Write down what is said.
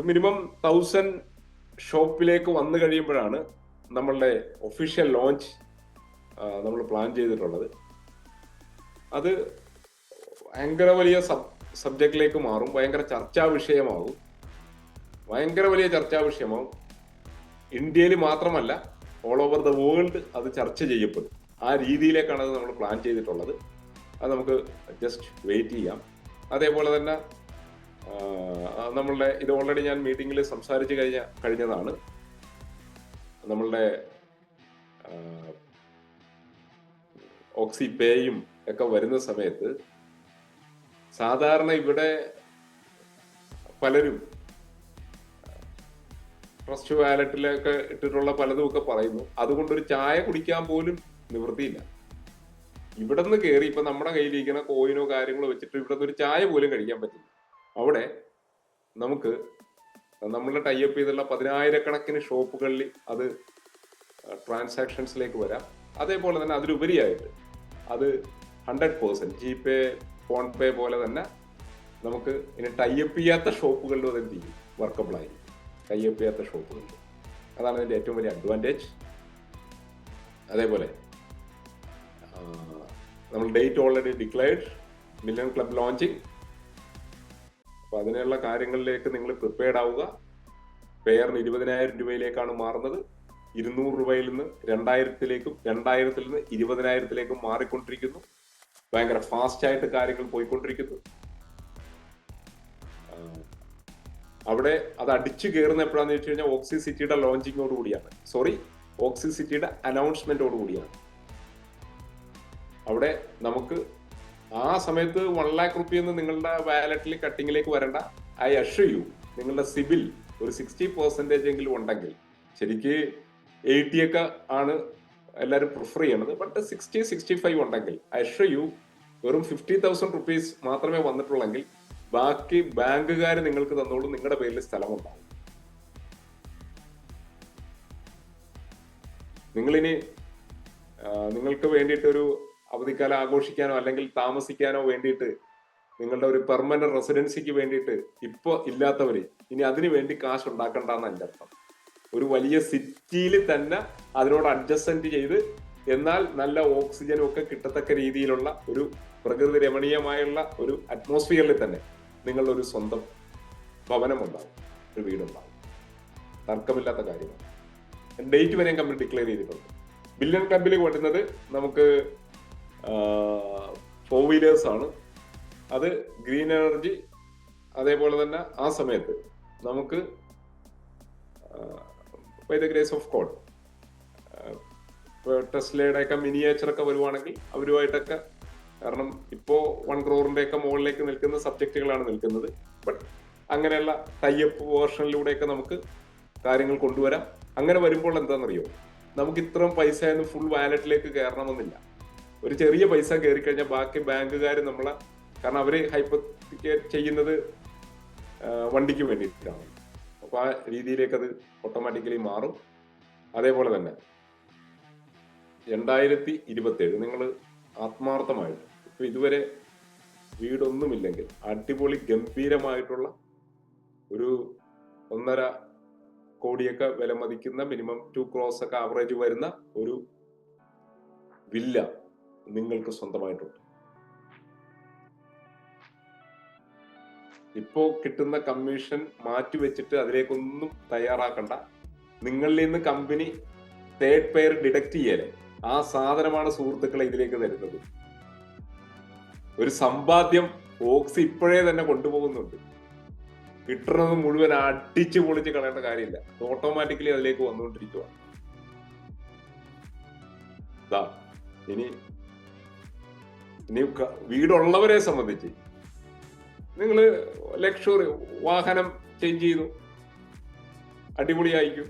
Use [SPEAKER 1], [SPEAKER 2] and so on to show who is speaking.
[SPEAKER 1] Minimum 1000 ഷോപ്പിലേക്ക് വന്നു കഴിയുമ്പോഴാണ് നമ്മളുടെ ഒഫീഷ്യൽ ലോഞ്ച് നമ്മൾ പ്ലാൻ ചെയ്തിട്ടുള്ളത്. അത് ഭയങ്കര വലിയ സബ്ജക്റ്റിലേക്ക് മാറും, ഭയങ്കര ചർച്ചാ വിഷയമാകും, ഭയങ്കര വലിയ ചർച്ചാ വിഷയമാകും. ഇന്ത്യയിൽ മാത്രമല്ല, ഓൾ ഓവർ ദ വേൾഡ് അത് ചർച്ച ചെയ്യപ്പെടും. ആ രീതിയിലേക്കാണ് അത് നമ്മൾ പ്ലാൻ ചെയ്തിട്ടുള്ളത്. അത് നമുക്ക് ജസ്റ്റ് വെയിറ്റ് ചെയ്യാം. അതേപോലെ തന്നെ നമ്മളുടെ ഇത് ഓൾറെഡി ഞാൻ മീറ്റിംഗിൽ സംസാരിച്ച് കഴിഞ്ഞതാണ്. നമ്മളുടെ ഓക്സി പേയും ഒക്കെ വരുന്ന സമയത്ത് സാധാരണ ഇവിടെ പലരും ട്രസ്റ്റ് വാലറ്റിലൊക്കെ ഇട്ടിട്ടുള്ള പലതും ഒക്കെ പറയുന്നു. അതുകൊണ്ടൊരു ചായ കുടിക്കാൻ പോലും നിവൃത്തിയില്ല. ഇവിടെ നിന്ന് കയറി ഇപ്പൊ നമ്മുടെ കയ്യിലിരിക്കുന്ന കോയിനോ കാര്യങ്ങളോ വെച്ചിട്ട് ഇവിടെ നിന്ന് ഒരു ചായ പോലും കഴിക്കാൻ പറ്റില്ല. അവിടെ നമുക്ക് നമ്മളെ ടൈപ്പ് ചെയ്തുള്ള 10,000-കണക്കിന് ഷോപ്പുകളിൽ അത് ട്രാൻസാക്ഷൻസിലേക്ക് വരാം. അതേപോലെ തന്നെ അതിലുപരിയായിട്ട് അത് 100% ജിപേ, ഫോൺ പേ പോലെ തന്നെ നമുക്ക് ഇനി ടൈപ്പ് ചെയ്യാത്ത ഷോപ്പുകളിലും അത് എന്ത് ചെയ്യും, വർക്കബിൾ ആയിരിക്കും. ടൈപ്പ് ചെയ്യാത്ത ഷോപ്പുകളിൽ അതാണ് ഇതിൻ്റെ ഏറ്റവും വലിയ അഡ്വാൻറ്റേജ്. അതേപോലെ നമ്മൾ date already declared, million club launching. അപ്പൊ അതിനുള്ള കാര്യങ്ങളിലേക്ക് നിങ്ങൾ പ്രിപ്പയർഡ് ആവുക. പെയറിന് 20,000 രൂപയിലേക്കാണ് മാറുന്നത്. 200 രൂപയിൽ നിന്ന് 2,000-ലേക്കും 2,000-ൽ നിന്ന് 20,000-ലേക്കും മാറിക്കൊണ്ടിരിക്കുന്നു. ഭയങ്കര ഫാസ്റ്റ് ആയിട്ട് കാര്യങ്ങൾ പോയിക്കൊണ്ടിരിക്കുന്നു. അവിടെ അത് അടിച്ചു കയറുന്ന എപ്പോഴാന്ന് വെച്ച് കഴിഞ്ഞാൽ ഓക്സി സിറ്റിയുടെ ലോഞ്ചിങ്ങോട് കൂടിയാണ്. ഓക്സി സിറ്റിയുടെ അനൗൺസ്മെന്റോട് കൂടിയാണ്. അവിടെ നമുക്ക് ആ സമയത്ത് 1 lakh റുപ്പിയെന്ന് നിങ്ങളുടെ വാലറ്റിൽ കട്ടിങ്ങിലേക്ക് വരണ്ട. ഐ അഷ്വർ യു, നിങ്ങളുടെ സിബിൽ ഒരു 60% എങ്കിലും ഉണ്ടെങ്കിൽ, ശരിക്ക് 80 ഒക്കെ ആണ് എല്ലാവരും പ്രിഫർ ചെയ്യണത്, ബട്ട് 60-65 ഉണ്ടെങ്കിൽ ഐ അഷ്വർ യു വെറും 50,000 റുപ്പീസ് മാത്രമേ വന്നിട്ടുള്ളെങ്കിൽ ബാക്കി ബാങ്കുകാർ നിങ്ങൾക്ക് തന്നോളൂ, നിങ്ങളുടെ പേരിൽ സ്ഥലമുണ്ടാവും. നിങ്ങളിനി നിങ്ങൾക്ക് വേണ്ടിയിട്ടൊരു അവധിക്കാലം ആഘോഷിക്കാനോ അല്ലെങ്കിൽ താമസിക്കാനോ വേണ്ടിയിട്ട് നിങ്ങളുടെ ഒരു പെർമനന്റ് റെസിഡൻസിക്ക് വേണ്ടിയിട്ട് ഇപ്പൊ ഇല്ലാത്തവര് ഇനി അതിനു വേണ്ടി കാശ് ഉണ്ടാക്കണ്ടെന്ന് എൻ്റെ അർത്ഥം. ഒരു വലിയ സിറ്റിയിൽ തന്നെ അതിനോട് അഡ്ജസ്റ്റ്മെന്റ് ചെയ്ത് എന്നാൽ നല്ല ഓക്സിജനും ഒക്കെ കിട്ടത്തക്ക രീതിയിലുള്ള ഒരു പ്രകൃതി രമണീയമായുള്ള ഒരു അറ്റ്മോസ്ഫിയറിൽ തന്നെ നിങ്ങളുടെ ഒരു സ്വന്തം ഭവനം ഉണ്ടാവും, ഒരു വീടുണ്ടാവും. തർക്കമില്ലാത്ത കാര്യമാണ്. ഡേറ്റ് വരെയും കമ്പനി ഡിക്ലെയർ ചെയ്തിട്ടുണ്ട്. ബില്യൺ ക്ലബിൽ വരുന്നത് നമുക്ക് 4 വീലേഴ്സ് ആണ്. അത് ഗ്രീൻ എനർജി. അതേപോലെ തന്നെ ആ സമയത്ത് നമുക്ക് by the grace of God ടെസ്ലയുടെ ഒക്കെ മിനിയേച്ചർ ഒക്കെ വരുവാണെങ്കിൽ അവരുമായിട്ടൊക്കെ, കാരണം ഇപ്പോ 1 crore ഒക്കെ മുകളിലേക്ക് നിൽക്കുന്ന സബ്ജക്റ്റുകളാണ് നിൽക്കുന്നത്. ബട്ട് അങ്ങനെയുള്ള ടൈപ്പ് വേർഷനിലൂടെയൊക്കെ നമുക്ക് കാര്യങ്ങൾ കൊണ്ടുവരാം. അങ്ങനെ വരുമ്പോൾ എന്താണെന്നറിയോ, നമുക്ക് ഇത്രയും പൈസ ഒന്നും ഫുൾ വാലറ്റിലേക്ക് കയറണമെന്നില്ല. ഒരു ചെറിയ പൈസ കയറി കഴിഞ്ഞാൽ ബാക്കി ബാങ്കുകാർ നമ്മളെ, കാരണം അവര് ഹൈപ്പോത്തിക്കേറ്റ് ചെയ്യുന്നത് വണ്ടിക്ക് വേണ്ടിയിട്ടാണ്. അപ്പൊ ആ രീതിയിലേക്ക് അത് ഓട്ടോമാറ്റിക്കലി മാറും. അതേപോലെ തന്നെ 2027 നിങ്ങൾ ആത്മാർത്ഥമായിട്ട് ഇപ്പൊ ഇതുവരെ വീടൊന്നുമില്ലെങ്കിൽ അടിപൊളി ഗംഭീരമായിട്ടുള്ള ഒരു 1.5 കോടിയൊക്കെ വില മതിക്കുന്ന മിനിമം 2 crores ഒക്കെ ആവറേജ് വരുന്ന ഒരു വില്ല നിങ്ങൾക്ക് സ്വന്തമായിട്ടുണ്ട്. ഇപ്പോ കിട്ടുന്ന കമ്മീഷൻ മാറ്റിവെച്ചിട്ട് അതിലേക്കൊന്നും തയ്യാറാക്കണ്ട. നിങ്ങളിൽ നിന്ന് കമ്പനി തേർഡ് പെയർ ഡിഡക്ട് ചെയ്യലേ, ആ സാധനമാണ് സുഹൃത്തുക്കളെ ഇതിലേക്ക് തരുന്നത്. ഒരു സമ്പാദ്യം ഓക്സി ഇപ്പോഴേ തന്നെ കൊണ്ടുപോകുന്നുണ്ട്. കിട്ടുന്നത് മുഴുവൻ അടിച്ചു പൊളിച്ച് കളയേണ്ട കാര്യമില്ല. ഓട്ടോമാറ്റിക്കലി അതിലേക്ക് വന്നുകൊണ്ടിരിക്കുകയാണ്. ഇനി വീടുള്ളവരെ സംബന്ധിച്ച് നിങ്ങൾ ലക്ഷറി വാഹനം ചേഞ്ച് ചെയ്തു, അടിപൊളിയായിരിക്കും.